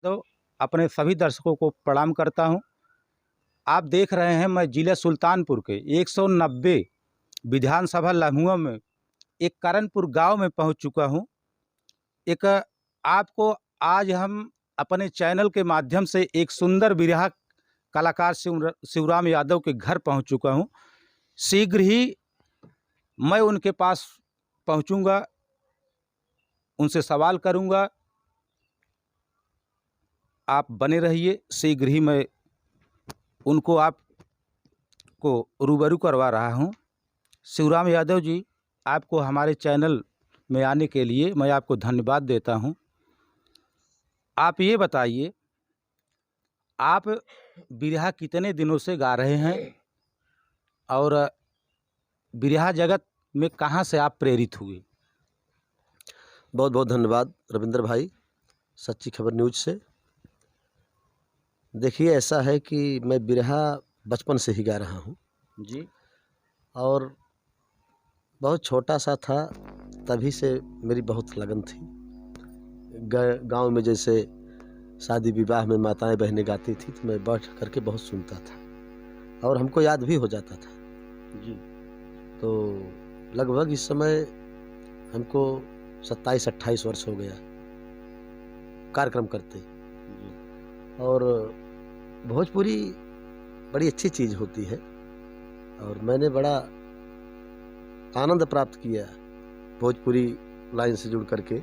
तो अपने सभी दर्शकों को प्रणाम करता हूं। आप देख रहे हैं मैं जिला सुल्तानपुर के 190 विधानसभा लम्हुओं में एक करणपुर गांव में पहुंच चुका हूं। एक आपको आज हम अपने चैनल के माध्यम से एक सुंदर बिरहा कलाकार शिवराम यादव के घर पहुंच चुका हूं। शीघ्र ही मैं उनके पास पहुंचूंगा, उनसे सवाल करूंगा। आप बने रहिए, शीघ्र ही मैं उनको आपको रूबरू करवा रहा हूं। शिवराम यादव जी, आपको हमारे चैनल में आने के लिए मैं आपको धन्यवाद देता हूं। आप ये बताइए, आप बिरहा कितने दिनों से गा रहे हैं और बिरहा जगत में कहां से आप प्रेरित हुए? बहुत बहुत धन्यवाद रविंद्र भाई, सच्ची खबर न्यूज से। देखिए, ऐसा है कि मैं बिरहा बचपन से ही गा रहा हूँ जी। और बहुत छोटा सा था तभी से मेरी बहुत लगन थी। गांव में जैसे शादी विवाह में माताएं बहनें गाती थी तो मैं बैठ करके बहुत सुनता था और हमको याद भी हो जाता था जी। तो लगभग इस समय हमको 27-28 वर्ष हो गया कार्यक्रम करते। और भोजपुरी बड़ी अच्छी चीज़ होती है और मैंने बड़ा आनंद प्राप्त किया भोजपुरी लाइन से जुड़ करके।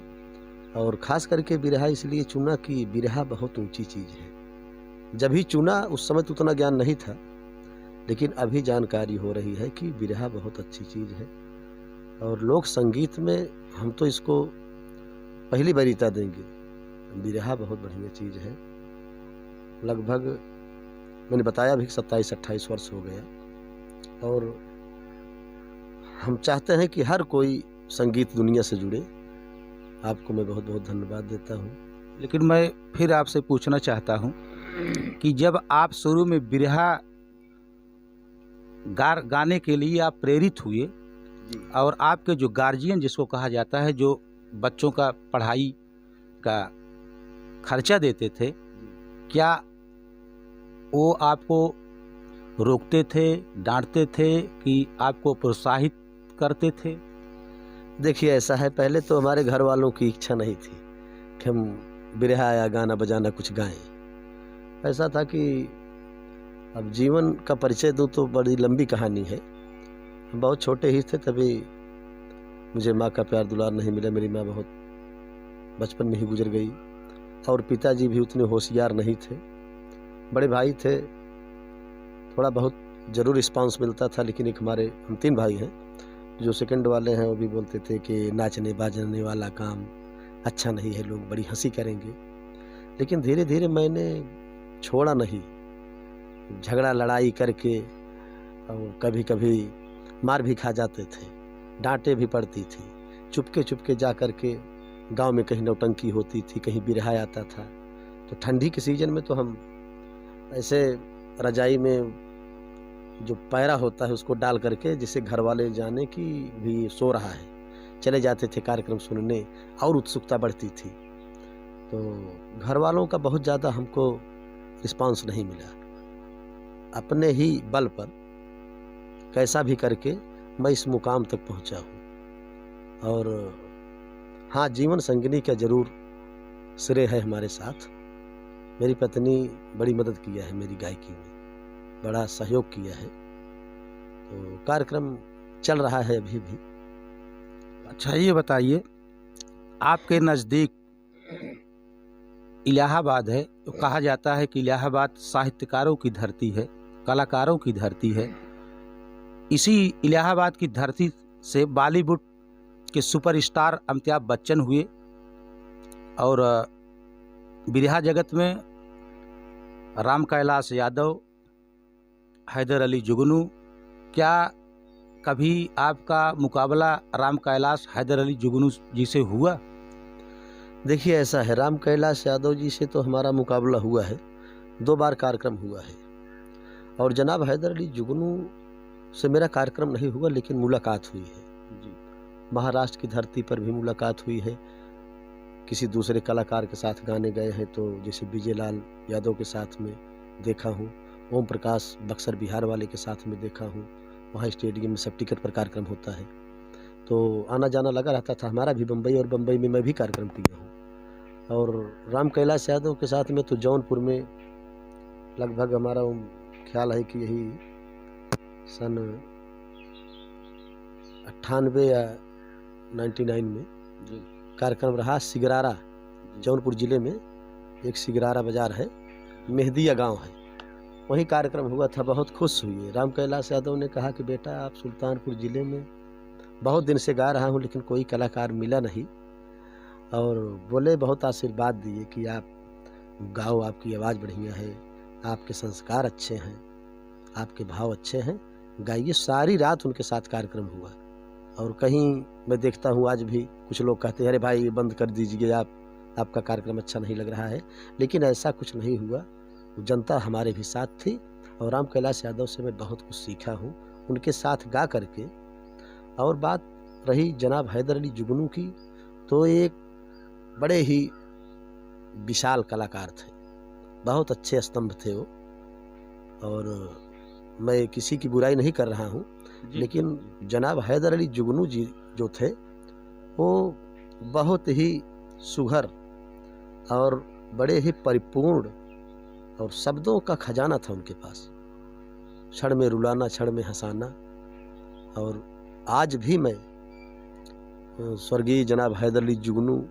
और ख़ास करके बिरहा इसलिए चुना कि बिरहा बहुत ऊंची चीज़ है। जब ही चुना उस समय तो उतना ज्ञान नहीं था, लेकिन अभी जानकारी हो रही है कि बिरहा बहुत अच्छी चीज़ है। और लोक संगीत में हम तो इसको पहली वरीयता देंगे। बिरहा बहुत बढ़िया चीज़ है। लगभग मैंने बताया भी 27-28 वर्ष हो गया और हम चाहते हैं कि हर कोई संगीत दुनिया से जुड़े। आपको मैं बहुत बहुत धन्यवाद देता हूँ। लेकिन मैं फिर आपसे पूछना चाहता हूँ कि जब आप शुरू में बिरहा गाने के लिए आप प्रेरित हुए और आपके जो गार्जियन जिसको कहा जाता है, जो बच्चों का पढ़ाई का खर्चा देते थे, क्या वो आपको रोकते थे, डांटते थे कि आपको प्रोत्साहित करते थे? देखिए, ऐसा है, पहले तो हमारे घर वालों की इच्छा नहीं थी कि हम बिरहा या गाना बजाना कुछ गाएं। ऐसा था कि अब जीवन का परिचय दूँ तो बड़ी लंबी कहानी है। हम बहुत छोटे ही थे तभी मुझे माँ का प्यार दुलार नहीं मिला। मेरी माँ बहुत बचपन में ही गुजर गई और पिताजी भी उतने होशियार नहीं थे। बड़े भाई थे, थोड़ा बहुत ज़रूर रिस्पांस मिलता था, लेकिन एक हम 3 भाई हैं। जो सेकंड वाले हैं वो भी बोलते थे कि नाचने बाजने वाला काम अच्छा नहीं है, लोग बड़ी हंसी करेंगे। लेकिन धीरे धीरे मैंने छोड़ा नहीं, झगड़ा लड़ाई करके और कभी कभी मार भी खा जाते थे, डांटे भी पड़ती थी। चुपके चुपके जा कर के गाँव में कहीं नौटंकी होती थी, कहीं बिरहा आता था। तो ठंडी के सीजन में तो हम ऐसे रजाई में जो पैरा होता है उसको डाल करके, जिससे घर वाले जाने कि भी सो रहा है, चले जाते थे कार्यक्रम सुनने और उत्सुकता बढ़ती थी। तो घर वालों का बहुत ज़्यादा हमको रिस्पांस नहीं मिला। अपने ही बल पर कैसा भी करके मैं इस मुकाम तक पहुंचा हूं। और हाँ, जीवन संगिनी का जरूर श्रेय है हमारे साथ। मेरी पत्नी बड़ी मदद किया है मेरी गायकी में, बड़ा सहयोग किया है। तो कार्यक्रम चल रहा है अभी भी। अच्छा, ये बताइए, आपके नज़दीक इलाहाबाद है, तो कहा जाता है कि इलाहाबाद साहित्यकारों की धरती है, कलाकारों की धरती है। इसी इलाहाबाद की धरती से बॉलीवुड के सुपरस्टार अमिताभ बच्चन हुए और बिरहा जगत में राम कैलाश यादव, हैदर अली जुगनू। क्या कभी आपका मुकाबला राम कैलाश हैदर अली जुगनू जी से हुआ? देखिए, ऐसा है, राम कैलाश यादव जी से तो हमारा मुकाबला हुआ है, 2 बार कार्यक्रम हुआ है। और जनाब हैदर अली जुगनू से मेरा कार्यक्रम नहीं हुआ, लेकिन मुलाकात हुई है। महाराष्ट्र की धरती पर भी मुलाकात हुई है। किसी दूसरे कलाकार के साथ गाने गए हैं तो जैसे विजय लाल यादव के साथ में देखा हूँ, ओम प्रकाश बक्सर बिहार वाले के साथ में देखा हूँ। वहाँ स्टेडियम में सब टिकट पर कार्यक्रम होता है तो आना जाना लगा रहता था हमारा भी बम्बई, और बम्बई में मैं भी कार्यक्रम किया हूँ। और राम कैलाश यादव के साथ में तो जौनपुर में लगभग हमारा ख्याल है कि यही सन 98 या 99 में कार्यक्रम रहा। सिगरारा, जौनपुर ज़िले में एक सिगरारा बाज़ार है, मेहदिया गांव है, वहीं कार्यक्रम हुआ था। बहुत खुश हुए। राम कैलाश यादव ने कहा कि बेटा आप सुल्तानपुर ज़िले में बहुत दिन से गा रहा हूं लेकिन कोई कलाकार मिला नहीं, और बोले बहुत आशीर्वाद दिए कि आप गाओ, आपकी आवाज़ बढ़िया है, आपके संस्कार अच्छे हैं, आपके भाव अच्छे हैं, गाइए। सारी रात उनके साथ कार्यक्रम हुआ। और कहीं मैं देखता हूँ आज भी कुछ लोग कहते हैं अरे भाई ये बंद कर दीजिए, आपका कार्यक्रम अच्छा नहीं लग रहा है, लेकिन ऐसा कुछ नहीं हुआ। जनता हमारे भी साथ थी और राम कैलाश यादव से मैं बहुत कुछ सीखा हूँ उनके साथ गा करके। और बात रही जनाब हैदर अली जुगनू की, तो एक बड़े ही विशाल कलाकार थे, बहुत अच्छे स्तंभ थे वो। और मैं किसी की बुराई नहीं कर रहा हूँ, लेकिन जनाब हैदर अली जुगनू जी जो थे वो बहुत ही सुघर और बड़े ही परिपूर्ण, और शब्दों का खजाना था उनके पास, क्षण में रुलाना क्षण में हंसाना। और आज भी मैं स्वर्गीय जनाब हैदर अली जुगनू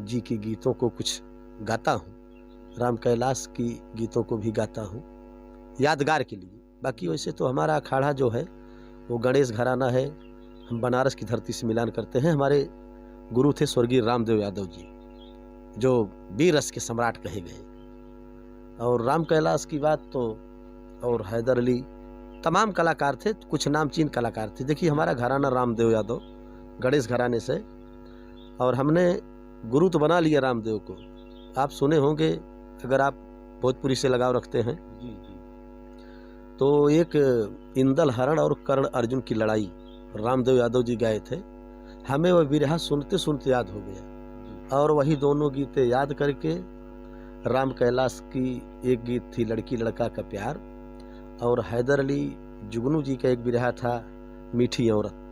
जी के गीतों को कुछ गाता हूँ, राम कैलाश की गीतों को भी गाता हूँ यादगार के लिए। बाकी वैसे तो हमारा अखाड़ा जो है वो गणेश घराना है, हम बनारस की धरती से मिलान करते हैं। हमारे गुरु थे स्वर्गीय रामदेव यादव जी, जो वीर रस के सम्राट कहे गए। और राम कैलाश की बात तो, और हैदर अली, तमाम कलाकार थे, कुछ नामचीन कलाकार थे। देखिए हमारा घराना रामदेव यादव गणेश घराने से, और हमने गुरु तो बना लिया रामदेव को। आप सुने होंगे अगर आप भोजपुरी से लगाव रखते हैं तो एक इंदल हरण और कर्ण अर्जुन की लड़ाई रामदेव यादव जी गाए थे। हमें वह बिरहा सुनते सुनते याद हो गया, और वही दोनों गीतें याद करके राम कैलाश की एक गीत थी लड़की लड़का का प्यार, और हैदर अली जुगनू जी का एक बिरहा था मीठी औरत।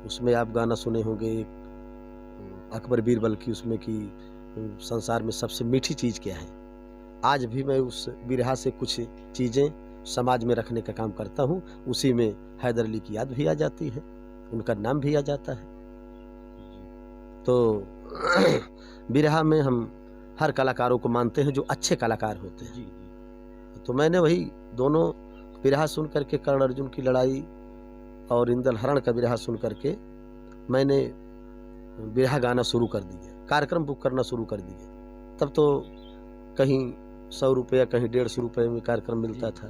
उसमें आप गाना सुने होंगे अकबर बीरबल की, उसमें कि संसार में सबसे मीठी चीज़ क्या है। आज भी मैं उस बिरहा से कुछ चीज़ें समाज में रखने का काम करता हूँ। उसी में हैदर अली की याद भी आ जाती है, उनका नाम भी आ जाता है। तो बिरहा में हम हर कलाकारों को मानते हैं जो अच्छे कलाकार होते हैं। तो मैंने वही दोनों बिरहा सुन करके, कर्ण अर्जुन की लड़ाई और इंदल हरण का बिरहा सुन करके मैंने बिरहा गाना शुरू कर दिया, कार्यक्रम बुक करना शुरू कर दिया। तब तो कहीं 100 रुपया, कहीं 150 रुपये में कार्यक्रम मिलता था,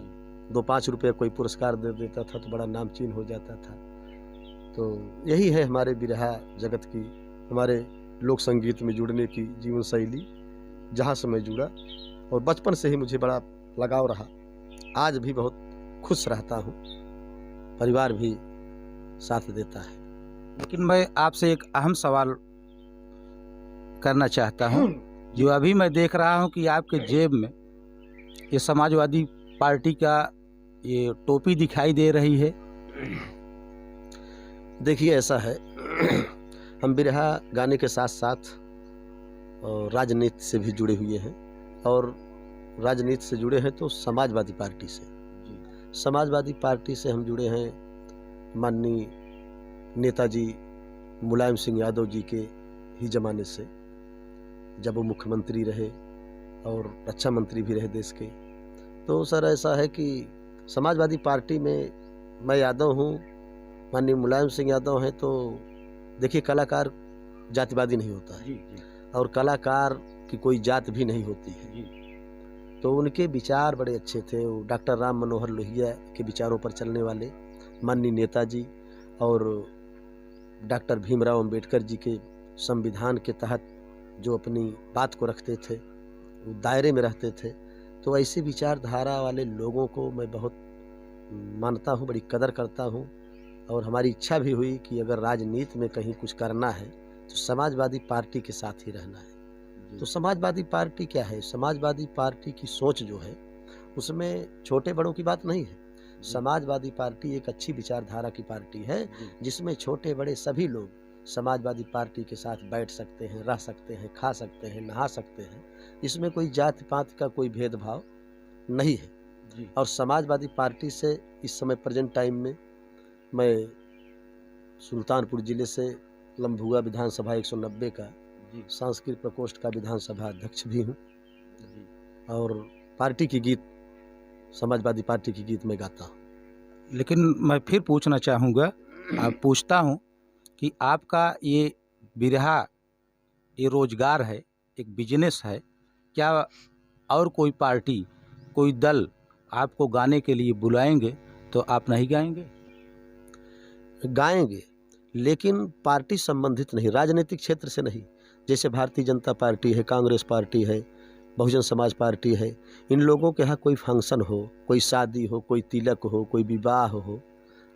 2-5 रुपये कोई पुरस्कार दे देता था तो बड़ा नामचीन हो जाता था। तो यही है हमारे बिरहा जगत की, हमारे लोक संगीत में जुड़ने की जीवन शैली, जहाँ से मैं जुड़ा और बचपन से ही मुझे बड़ा लगाव रहा। आज भी बहुत खुश रहता हूँ, परिवार भी साथ देता है। लेकिन मैं आपसे एक अहम सवाल करना चाहता हूँ, जो अभी मैं देख रहा हूँ कि आपके जेब में ये समाजवादी पार्टी का ये टोपी दिखाई दे रही है। देखिए ऐसा है, हम बिरहा गाने के साथ साथ राजनीति से भी जुड़े हुए हैं, और राजनीति से जुड़े हैं तो समाजवादी पार्टी से। समाजवादी पार्टी से हम जुड़े हैं माननीय नेताजी मुलायम सिंह यादव जी के ही ज़माने से, जब वो मुख्यमंत्री रहे और रक्षा मंत्री भी रहे देश के। तो सर ऐसा है कि समाजवादी पार्टी में मैं यादव हूँ, माननीय मुलायम सिंह यादव हैं। तो देखिए कलाकार जातिवादी नहीं होता है, और कलाकार की कोई जात भी नहीं होती है। तो उनके विचार बड़े अच्छे थे। वो डॉक्टर राम मनोहर लोहिया के विचारों पर चलने वाले माननीय नेताजी, और डॉक्टर भीमराव अंबेडकर जी के संविधान के तहत जो अपनी बात को रखते थे, वो दायरे में रहते थे। तो ऐसे विचारधारा वाले लोगों को मैं बहुत मानता हूँ, बड़ी कदर करता हूँ। और हमारी इच्छा भी हुई कि अगर राजनीति में कहीं कुछ करना है तो समाजवादी पार्टी के साथ ही रहना है। तो समाजवादी पार्टी क्या है? समाजवादी पार्टी की सोच जो है उसमें छोटे बड़ों की बात नहीं है। समाजवादी पार्टी एक अच्छी विचारधारा की पार्टी है जिसमें छोटे बड़े सभी लोग समाजवादी पार्टी के साथ बैठ सकते हैं, रह सकते हैं, खा सकते हैं, नहा सकते हैं। इसमें कोई जाति पात का कोई भेदभाव नहीं है। और समाजवादी पार्टी से इस समय प्रेजेंट टाइम में मैं सुल्तानपुर जिले से लम्भुआ विधानसभा 190 का सांस्कृतिक प्रकोष्ठ का विधानसभा अध्यक्ष भी हूँ और पार्टी की गीत, समाजवादी पार्टी की गीत में गाता हूँ। लेकिन मैं फिर पूछना चाहूँगा, पूछता हूँ कि आपका ये बिरहा, ये रोजगार है, एक बिजनेस है, क्या और कोई पार्टी, कोई दल आपको गाने के लिए बुलाएंगे तो आप नहीं गाएंगे? गाएंगे, लेकिन पार्टी संबंधित नहीं, राजनीतिक क्षेत्र से नहीं। जैसे भारतीय जनता पार्टी है, कांग्रेस पार्टी है, बहुजन समाज पार्टी है, इन लोगों के यहाँ कोई फंक्शन हो, कोई शादी हो, कोई तिलक हो, कोई विवाह हो,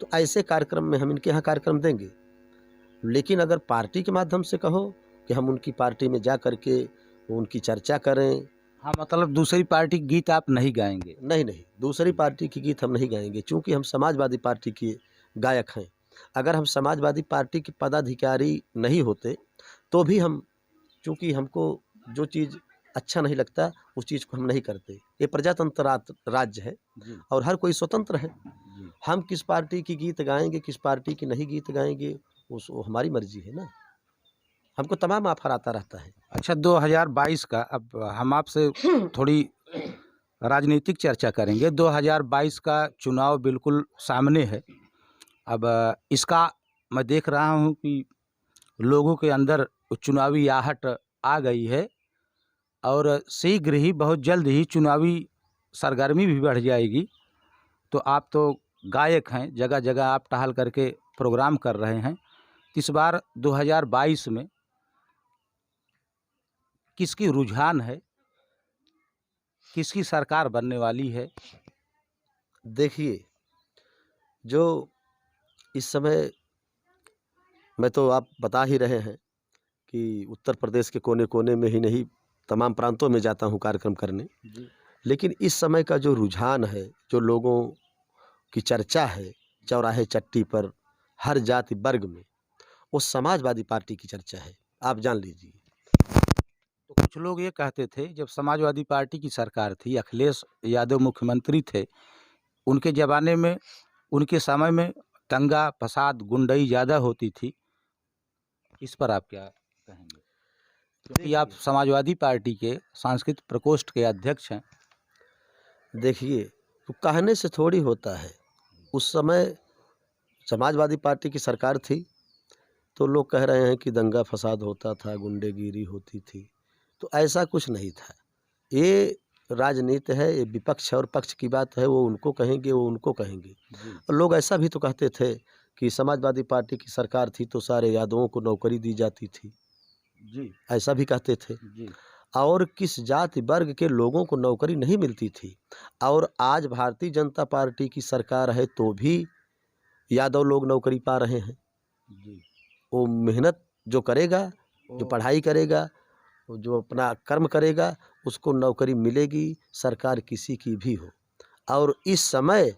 तो ऐसे कार्यक्रम में हम इनके यहाँ कार्यक्रम देंगे। लेकिन अगर पार्टी के माध्यम से कहो कि हम उनकी पार्टी में जा करके उनकी चर्चा करें, हाँ, मतलब दूसरी पार्टी की गीत आप नहीं गाएंगे? नहीं, दूसरी पार्टी की गीत हम नहीं गाएंगे, चूँकि हम समाजवादी पार्टी के गायक हैं। अगर हम समाजवादी पार्टी के पदाधिकारी नहीं होते तो भी हम, चूँकि हमको जो चीज़ अच्छा नहीं लगता उस चीज़ को हम नहीं करते। ये प्रजातंत्र राज्य है और हर कोई स्वतंत्र है। हम किस पार्टी की गीत गाएंगे, किस पार्टी की नहीं गीत गाएंगे, वो हमारी मर्जी है ना। हमको तमाम ऑफर आता रहता है। अच्छा, 2022 का, अब हम आपसे थोड़ी राजनीतिक चर्चा करेंगे। 2022 का चुनाव बिल्कुल सामने है। अब इसका मैं देख रहा हूँ कि लोगों के अंदर चुनावी आहट आ गई है और शीघ्र ही, बहुत जल्द ही चुनावी सरगर्मी भी बढ़ जाएगी। तो आप तो गायक हैं, जगह जगह आप टहल करके प्रोग्राम कर रहे हैं। इस बार 2022 में किसकी रुझान है, किसकी सरकार बनने वाली है? देखिए, जो इस समय मैं तो आप बता ही रहे हैं कि उत्तर प्रदेश के कोने कोने में ही नहीं, तमाम प्रांतों में जाता हूँ कार्यक्रम करने। लेकिन इस समय का जो रुझान है, जो लोगों की चर्चा है चौराहे चट्टी पर, हर जाति वर्ग में, वो समाजवादी पार्टी की चर्चा है। आप जान लीजिए। तो कुछ लोग ये कहते थे, जब समाजवादी पार्टी की सरकार थी, अखिलेश यादव मुख्यमंत्री थे, उनके ज़माने में, उनके समय में दंगा फसाद गुंडई ज़्यादा होती थी। इस पर आप क्या कहेंगे? क्योंकि आप समाजवादी पार्टी के सांस्कृतिक प्रकोष्ठ के अध्यक्ष हैं। देखिए, तो कहने से थोड़ी होता है। उस समय समाजवादी पार्टी की सरकार थी तो लोग कह रहे हैं कि दंगा फसाद होता था, गुंडेगिरी होती थी, तो ऐसा कुछ नहीं था। ये राजनीति है, ये विपक्ष और पक्ष की बात है, वो उनको कहेंगे, वो उनको कहेंगे। और लोग ऐसा भी तो कहते थे कि समाजवादी पार्टी की सरकार थी तो सारे यादवों को नौकरी दी जाती थी, ऐसा भी कहते थे। और किस जाति वर्ग के लोगों को नौकरी नहीं मिलती थी। और आज भारतीय जनता पार्टी की सरकार है तो भी यादव लोग नौकरी पा रहे हैं। वो मेहनत जो करेगा, जो पढ़ाई करेगा, जो अपना कर्म करेगा, उसको नौकरी मिलेगी, सरकार किसी की भी हो। और इस समय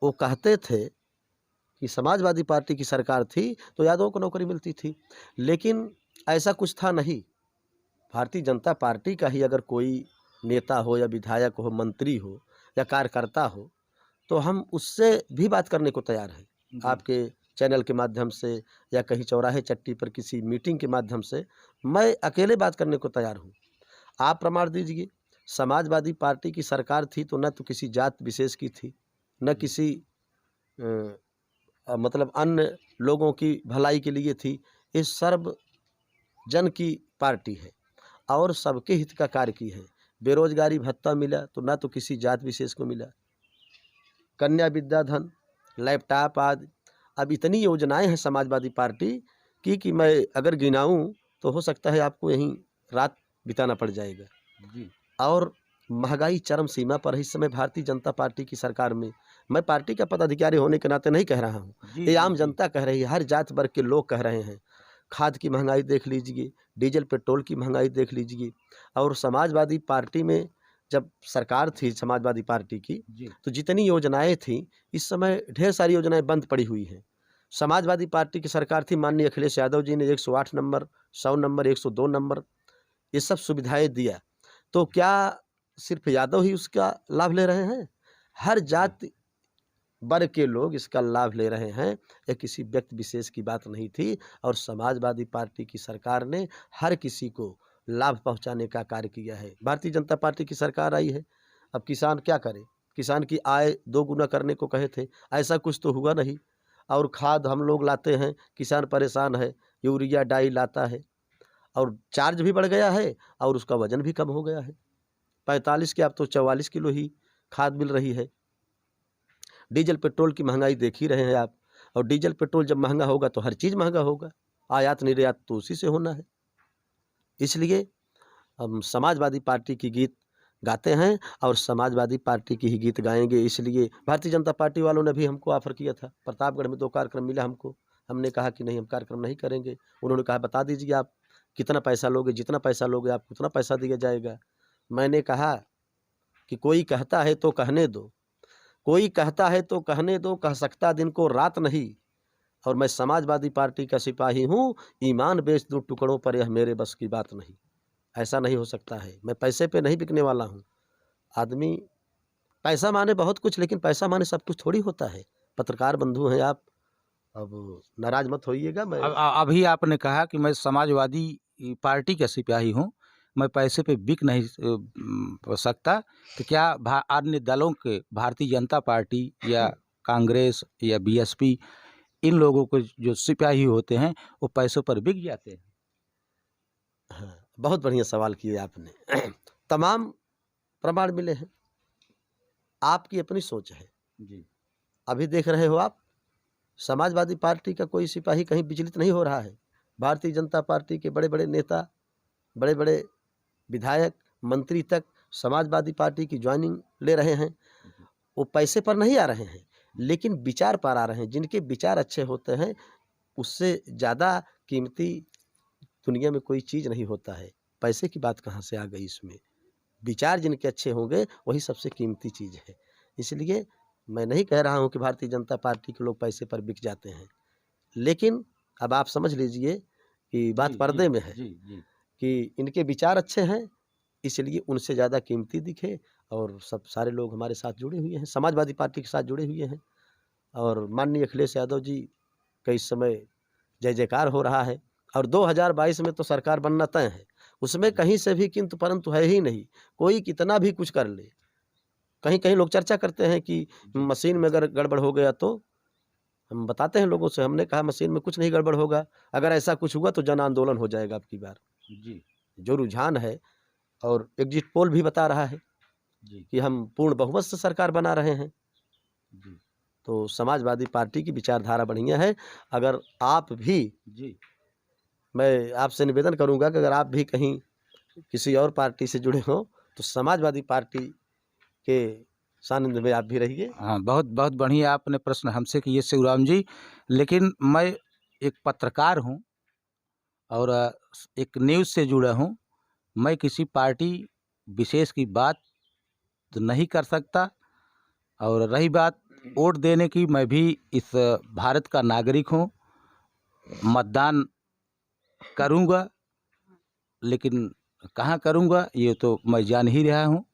वो कहते थे कि समाजवादी पार्टी की सरकार थी तो यादवों को नौकरी मिलती थी, लेकिन ऐसा कुछ था नहीं। भारतीय जनता पार्टी का ही अगर कोई नेता हो या विधायक हो, मंत्री हो या कार्यकर्ता हो, तो हम उससे भी बात करने को तैयार हैं। आपके चैनल के माध्यम से या कहीं चौराहे चट्टी पर किसी मीटिंग के माध्यम से मैं अकेले बात करने को तैयार हूँ। आप प्रमाण दीजिए। समाजवादी पार्टी की सरकार थी तो न तो किसी जात विशेष की थी, न किसी मतलब अन्य लोगों की भलाई के लिए थी। ये सर्व जन की पार्टी है और सबके हित का कार्य की है। बेरोजगारी भत्ता मिला तो न तो किसी जात विशेष को मिला, कन्या विद्याधन, लैपटॉप आदि, अब इतनी योजनाएं हैं समाजवादी पार्टी की कि मैं अगर गिनाऊं तो हो सकता है आपको यहीं रात बिताना पड़ जाएगा। और महंगाई चरम सीमा पर है इस समय भारतीय जनता पार्टी की सरकार में। मैं पार्टी का पदाधिकारी होने के नाते नहीं कह रहा हूँ, ये आम जनता कह रही है, हर जात वर्ग के लोग कह रहे हैं खाद की महंगाई देख लीजिए, डीजल पेट्रोल की महंगाई देख लीजिए। और समाजवादी पार्टी में जब सरकार थी समाजवादी पार्टी की, जी तो जितनी योजनाएं थी, इस समय ढेर सारी योजनाएं बंद पड़ी हुई हैं। समाजवादी पार्टी की सरकार थी, माननीय अखिलेश यादव जी ने 108 नंबर, 100 नंबर, 102 नंबर ये सब सुविधाएं दिया। तो क्या सिर्फ यादव ही उसका लाभ ले रहे हैं? हर जाति वर्ग के लोग इसका लाभ ले रहे हैं। ये किसी व्यक्ति विशेष की बात नहीं थी। और समाजवादी पार्टी की सरकार ने हर किसी को लाभ पहुंचाने का कार्य किया है। भारतीय जनता पार्टी की सरकार आई है, अब किसान क्या करे? किसान की आय 2 गुना करने को कहे थे, ऐसा कुछ तो हुआ नहीं। और खाद हम लोग लाते हैं, किसान परेशान है, यूरिया डाई लाता है और चार्ज भी बढ़ गया है और उसका वजन भी कम हो गया है। 45 के अब तो 44 किलो ही खाद मिल रही है। डीजल पेट्रोल की महंगाई देख ही रहे हैं आप। और डीजल पेट्रोल जब महंगा होगा तो हर चीज़ महंगा होगा, आयात निर्यात तो उसी से होना है। इसलिए हम समाजवादी पार्टी की गीत गाते हैं और समाजवादी पार्टी की ही गीत गाएंगे। इसलिए भारतीय जनता पार्टी वालों ने भी हमको ऑफर किया था, प्रतापगढ़ में 2 कार्यक्रम मिला हमको। हमने कहा कि नहीं, हम कार्यक्रम नहीं करेंगे। उन्होंने कहा बता दीजिए आप कितना पैसा लोगे, जितना पैसा लोगे आपको उतना पैसा दिया जाएगा। मैंने कहा कि कोई कहता है तो कहने दो, कोई कहता है तो कहने दो, कह सकता दिन को रात नहीं। और मैं समाजवादी पार्टी का सिपाही हूँ, ईमान बेच दूँ टुकड़ों पर, यह मेरे बस की बात नहीं। ऐसा नहीं हो सकता है। मैं पैसे पे नहीं बिकने वाला हूँ। आदमी पैसा माने बहुत कुछ, लेकिन पैसा माने सब कुछ थोड़ी होता है। पत्रकार बंधु हैं आप, अब नाराज मत होइएगा। मैं अभी आपने कहा कि मैं समाजवादी पार्टी का सिपाही हूँ, मैं पैसे पे बिक नहीं सकता। तो क्या अन्य दलों के, भारतीय जनता पार्टी या कांग्रेस या बीएसपी, इन लोगों को जो सिपाही होते हैं वो पैसों पर बिक जाते हैं? हाँ, बहुत बढ़िया सवाल किए आपने। तमाम प्रमाण मिले हैं। आपकी अपनी सोच है। जी अभी देख रहे हो आप, समाजवादी पार्टी का कोई सिपाही कहीं विचलित नहीं हो रहा है। भारतीय जनता पार्टी के बड़े बड़े नेता, बड़े बड़े विधायक, मंत्री तक समाजवादी पार्टी की ज्वाइनिंग ले रहे हैं। वो पैसे पर नहीं आ रहे हैं, लेकिन विचार पर आ रहे हैं। जिनके विचार अच्छे होते हैं, उससे ज़्यादा कीमती दुनिया में कोई चीज़ नहीं होता है। पैसे की बात कहाँ से आ गई इसमें? विचार जिनके अच्छे होंगे वही सबसे कीमती चीज़ है। इसलिए मैं नहीं कह रहा हूँ कि भारतीय जनता पार्टी के लोग पैसे पर बिक जाते हैं, लेकिन अब आप समझ लीजिए कि बात पर्दे में है। जी कि इनके विचार अच्छे हैं, इसलिए उनसे ज़्यादा कीमती दिखे। और सब सारे लोग हमारे साथ जुड़े हुए हैं, समाजवादी पार्टी के साथ जुड़े हुए हैं। और माननीय अखिलेश यादव जी का इस समय जय जयकार हो रहा है। और 2022 में तो सरकार बनना तय है। उसमें कहीं से भी किंतु परंतु है ही नहीं। कोई कितना भी कुछ कर ले, कहीं कहीं लोग चर्चा करते हैं कि मशीन में अगर गड़बड़ हो गया तो, हम बताते हैं लोगों से, हमने कहा मशीन में कुछ नहीं गड़बड़ होगा। अगर ऐसा कुछ हुआ तो जन आंदोलन हो जाएगा अब की बार। जी जो रुझान है, और एग्जिट पोल भी बता रहा है जी कि हम पूर्ण बहुमत से सरकार बना रहे हैं। जी तो समाजवादी पार्टी की विचारधारा बढ़िया है। अगर आप भी, जी मैं आपसे निवेदन करूंगा कि अगर आप भी कहीं किसी और पार्टी से जुड़े हों तो समाजवादी पार्टी के सानिध्य में आप भी रहिए। हाँ, बहुत बहुत बढ़िया आपने प्रश्न हमसे किए शिवराम जी। लेकिन मैं एक पत्रकार हूँ और एक न्यूज़ से जुड़ा हूँ। मैं किसी पार्टी विशेष की बात तो नहीं कर सकता। और रही बात वोट देने की, मैं भी इस भारत का नागरिक हूँ, मतदान करूँगा, लेकिन कहाँ करूँगा ये तो मैं जान ही रहा हूँ।